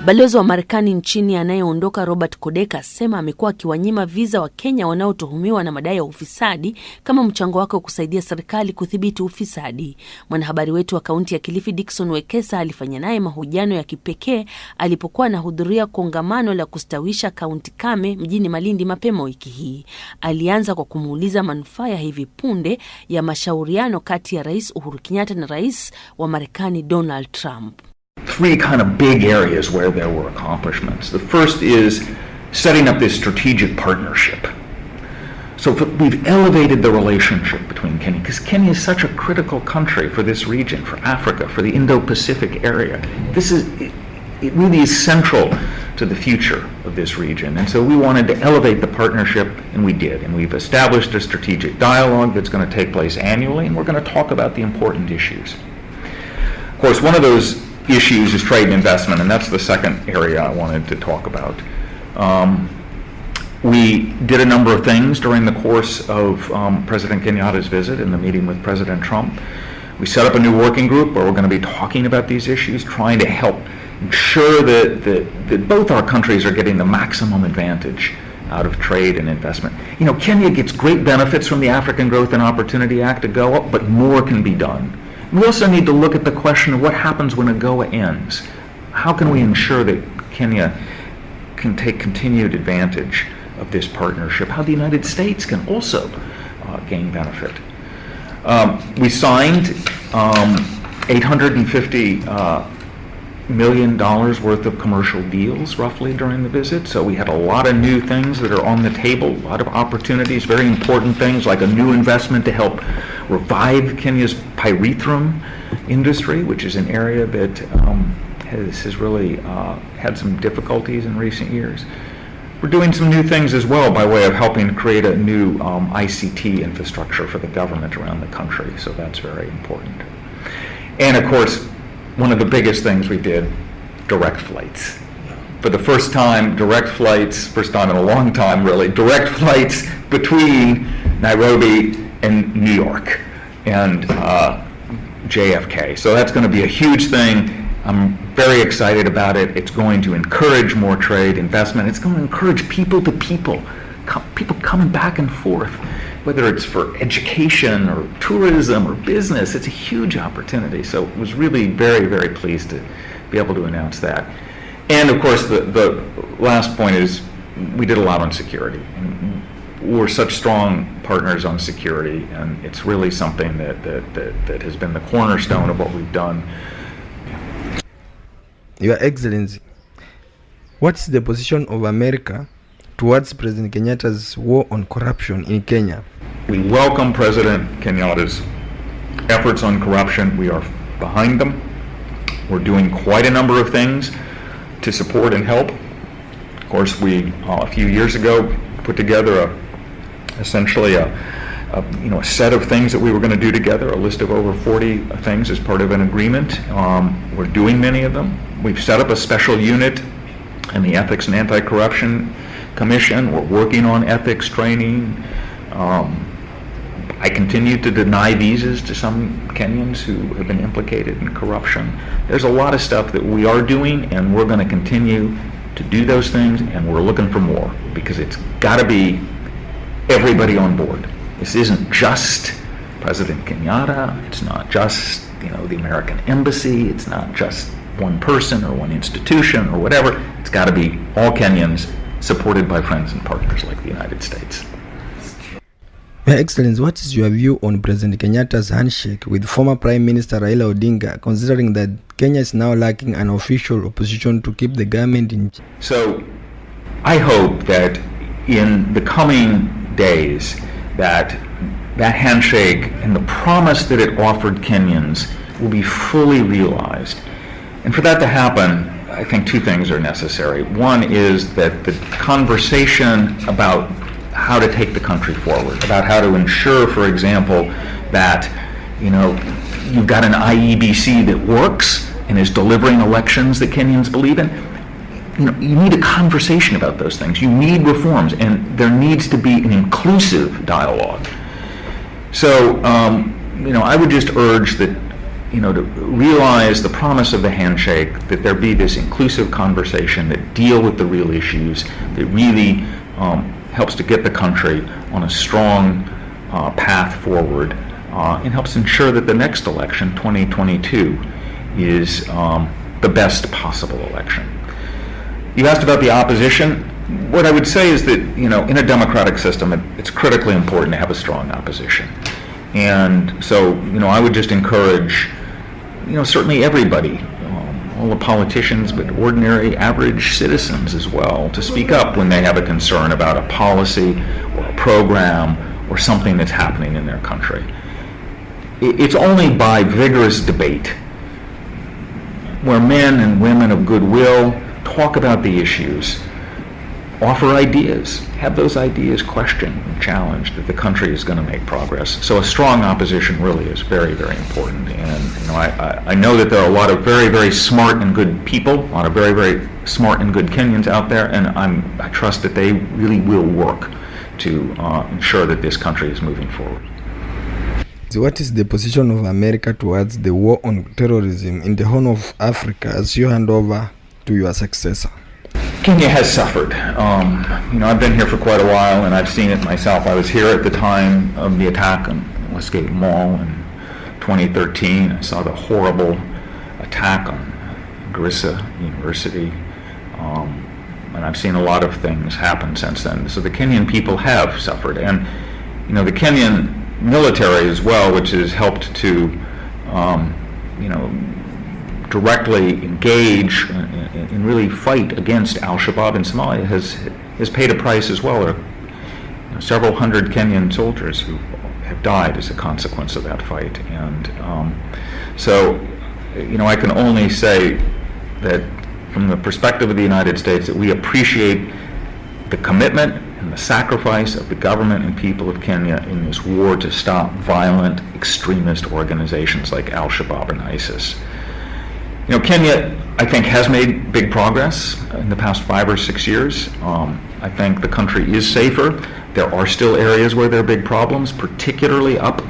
Balozi wa Marekani nchini anayeondoka Robert Godec'S sema amekuwa akiwanyima visa wa Kenya wanaotuhumiwa na madai ya ufisadi kama mchango wake wa kusaidia serikali kudhibiti ufisadi. Mwanahabari wetu wa kaunti ya Kilifi Dickson Wekesa alifanya naye mahojiano ya kipekee alipokuwa anahudhuria kongamano la kustawisha kaunti kame mjini Malindi mapema wiki hii. Alianza kwa kumuuliza manufaa ya hivi punde ya mashauriano kati ya Rais Uhuru Kenyatta na Rais wa Marekani Donald Trump. Three kind of big areas where there were accomplishments. The first is setting up this strategic partnership. So we've elevated the relationship between Kenya, because Kenya is such a critical country for this region, for Africa, for the Indo-Pacific area. It really is central to the future of this region. And so we wanted to elevate the partnership, and we did. And we've established a strategic dialogue that's going to take place annually, and we're going to talk about the important issues. Of course, one of those issues is trade and investment, and that's the second area I wanted to talk about. We did a number of things during the course of President Kenyatta's visit and the meeting with President Trump. We set up a new working group where we're going to be talking about these issues, trying to help ensure that both our countries are getting the maximum advantage out of trade and investment. You know, Kenya gets great benefits from the African Growth and Opportunity Act, AGOA, but more can be done. We also need to look at the question of what happens when AGOA ends. How can we ensure that Kenya can take continued advantage of this partnership? How the United States can also gain benefit. We signed $850 million worth of commercial deals roughly during the visit. So we had a lot of new things that are on the table, a lot of opportunities, very important things like a new investment to help revive Kenya's pyrethrum industry, which is an area that has really had some difficulties in recent years. We're doing some new things as well by way of helping create a new ICT infrastructure for the government around the country, so that's very important. And of course, one of the biggest things we did, direct flights. For the first time, direct flights, first time in a long time really, direct flights between Nairobi and New York and JFK. So that's going to be a huge thing. I'm very excited about it. It's going to encourage more trade, investment. It's going to encourage people to people, people coming back and forth, whether it's for education or tourism or business. It's a huge opportunity. So I was really very, very pleased to be able to announce that. And of course, the last point is we did a lot on security. And we're such strong partners on security, and it's really something that has been the cornerstone of what we've done. Your Excellency, what's the position of America towards President Kenyatta's war on corruption in Kenya? We welcome President Kenyatta's efforts on corruption. We are behind them. We're doing quite a number of things to support and help. Of course, we a few years ago put together essentially a set of things that we were going to do together, a list of over 40 things as part of an agreement. We're doing many of them. We've set up a special unit in the Ethics and Anti-Corruption Commission. We're working on ethics training. I continue to deny visas to some Kenyans who have been implicated in corruption. There's a lot of stuff that we are doing, and we're going to continue to do those things, and we're looking for more, because it's got to be everybody on board. This isn't just President Kenyatta. It's not just the American Embassy. It's not just one person or one institution or whatever. It's got to be all Kenyans, supported by friends and partners like the United States. Your Excellency, what is your view on President Kenyatta's handshake with former Prime Minister Raila Odinga, considering that Kenya is now lacking an official opposition to keep the government in check? So I hope that in the coming days that handshake and the promise that it offered Kenyans will be fully realized. And for that to happen, I think two things are necessary. One is that the conversation about how to take the country forward, about how to ensure, for example, that you've got an IEBC that works and is delivering elections that Kenyans believe in. You need a conversation about those things. You need reforms, and there needs to be an inclusive dialogue. So, I would just urge that to realize the promise of the handshake, that there be this inclusive conversation that deal with the real issues, that really helps to get the country on a strong path forward, and helps ensure that the next election, 2022, is the best possible election. You asked about the opposition. What I would say is that, in a democratic system, it's critically important to have a strong opposition. And so, I would just encourage, certainly everybody, all the politicians, but ordinary, average citizens as well, to speak up when they have a concern about a policy or a program or something that's happening in their country. It's only by vigorous debate, where men and women of goodwill talk about the issues, offer ideas, have those ideas questioned and challenged, that the country is going to make progress. So a strong opposition really is very, very important. And I know that there are a lot of very, very smart and good people, a lot of very, very smart and good Kenyans out there, and I trust that they really will work to ensure that this country is moving forward. What is the position of America towards the war on terrorism in the Horn of Africa as you hand over to your successor? Kenya has suffered. I've been here for quite a while, and I've seen it myself. I was here at the time of the attack on Westgate Mall in 2013. I saw the horrible attack on Garissa University, and I've seen a lot of things happen since then. So the Kenyan people have suffered, and the Kenyan military as well, which has helped to directly engage and really fight against Al-Shabaab in Somalia, has paid a price as well. There are several hundred Kenyan soldiers who have died as a consequence of that fight. And so I can only say that from the perspective of the United States, that we appreciate the commitment and the sacrifice of the government and people of Kenya in this war to stop violent extremist organizations like Al-Shabaab and ISIS. Kenya, I think, has made big progress in the past 5 or 6 years. I think the country is safer. There are still areas where there are big problems, particularly up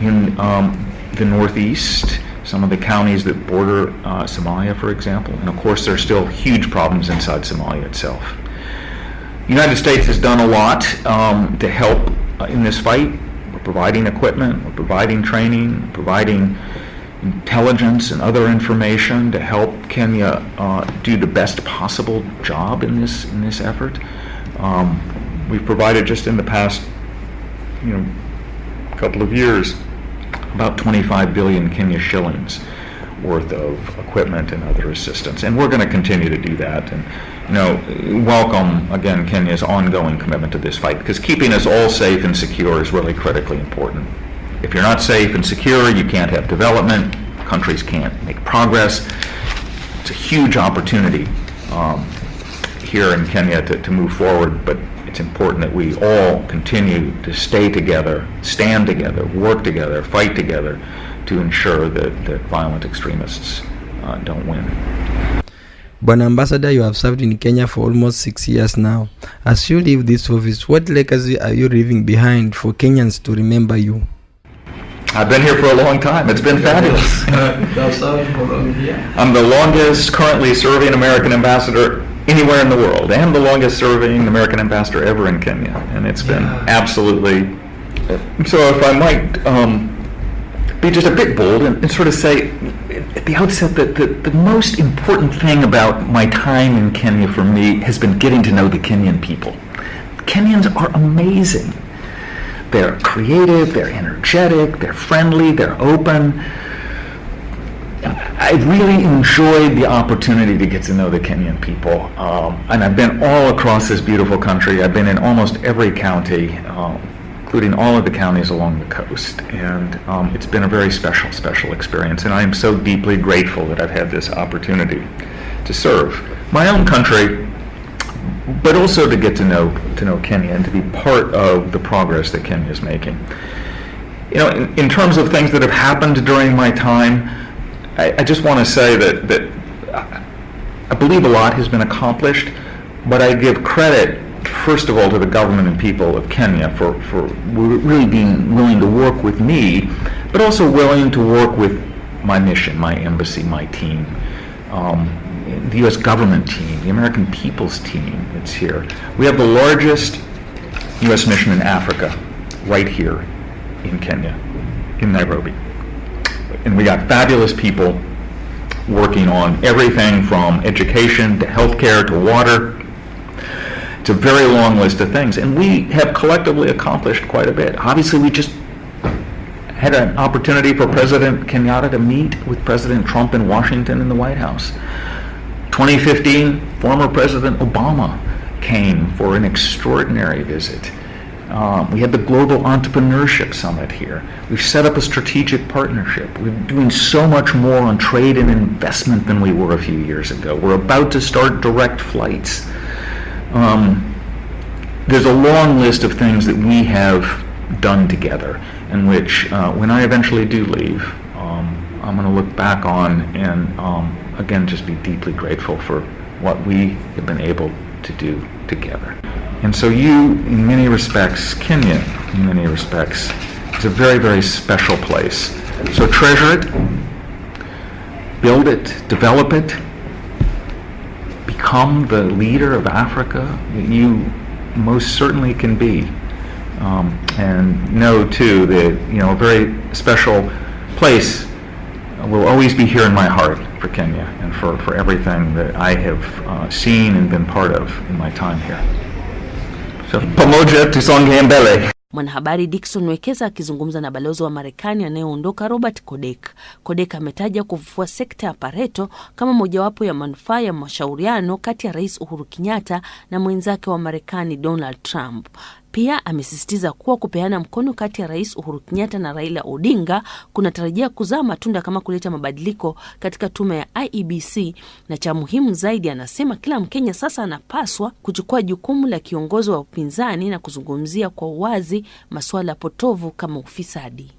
in the northeast, some of the counties that border Somalia, for example. And of course, there are still huge problems inside Somalia itself. The United States has done a lot to help in this fight. We're providing equipment, we're providing training, providing intelligence and other information to help Kenya do the best possible job in this effort. We've provided, just in the past couple of years, about 25 billion Kenya shillings worth of equipment and other assistance, and we're going to continue to do that. And welcome again Kenya's ongoing commitment to this fight, because keeping us all safe and secure is really critically important. If you're not safe and secure, you can't have development, countries can't make progress. It's a huge opportunity here in Kenya to move forward, but it's important that we all continue to stay together, stand together, work together, fight together to ensure that violent extremists don't win. Bwana Ambassador, you have served in Kenya for almost 6 years now. As you leave this office, what legacy are you leaving behind for Kenyans to remember you? I've been here for a long time. It's been fabulous. I'm the longest currently serving American ambassador anywhere in the world, and the longest serving American ambassador ever in Kenya. And it's been absolutely... So if I might be just a bit bold and sort of say at the outset that the most important thing about my time in Kenya for me has been getting to know the Kenyan people. Kenyans are amazing. They're creative, they're energetic, they're friendly, they're open. I really enjoyed the opportunity to get to know the Kenyan people. And I've been all across this beautiful country. I've been in almost every county, including all of the counties along the coast. And it's been a very special experience. And I am so deeply grateful that I've had this opportunity to serve my own country, but also to get to know Kenya and to be part of the progress that Kenya is making. In terms of things that have happened during my time, I just want to say that I believe a lot has been accomplished, but I give credit, first of all, to the government and people of Kenya for really being willing to work with me, but also willing to work with my mission, my embassy, my team, the U.S. government team, the American people's team that's here. We have the largest U.S. mission in Africa right here in Kenya, in Nairobi. And we got fabulous people working on everything from education to healthcare to water. It's a very long list of things, and we have collectively accomplished quite a bit. Obviously, we just had an opportunity for President Kenyatta to meet with President Trump in Washington in the White House. 2015, former President Obama came for an extraordinary visit. We had the Global Entrepreneurship Summit here. We've set up a strategic partnership. We're doing so much more on trade and investment than we were a few years ago. We're about to start direct flights. There's a long list of things that we have done together, in which, when I eventually do leave, I'm going to look back on and, again, just be deeply grateful for what we have been able to do together. And so you, in many respects, Kenya, in many respects, is a very, very special place. So treasure it, build it, develop it, become the leader of Africa that you most certainly can be. And know, too, that, a very special place will always be here in my heart for Kenya and for everything that I have seen and been part of in my time here. So, pamoja tusonge mbele. Mwanahabari Dickson Wekesa akizungumza na balozi wa Marekani anayeondoka Robert Godec'S. Godec'S ametaja kufufua sekta ya Pareto kama mojawapo ya manufaa ya mashauriano kati ya Rais Uhuru Kenyatta na mwenzake wa Marekani Donald Trump. Pia amesisitiza kuwa kupeana mkono kati ya Rais Uhuru Kenyatta na Raila Odinga kunatarajia kuzaa matunda kama kuleta mabadiliko katika tume ya IEBC, na cha muhimu zaidi, anasema kila Mkenya sasa anapaswa kuchukua jukumu la kiongozi wa upinzani na kuzungumzia kwa uwazi masuala potovu kama ufisadi.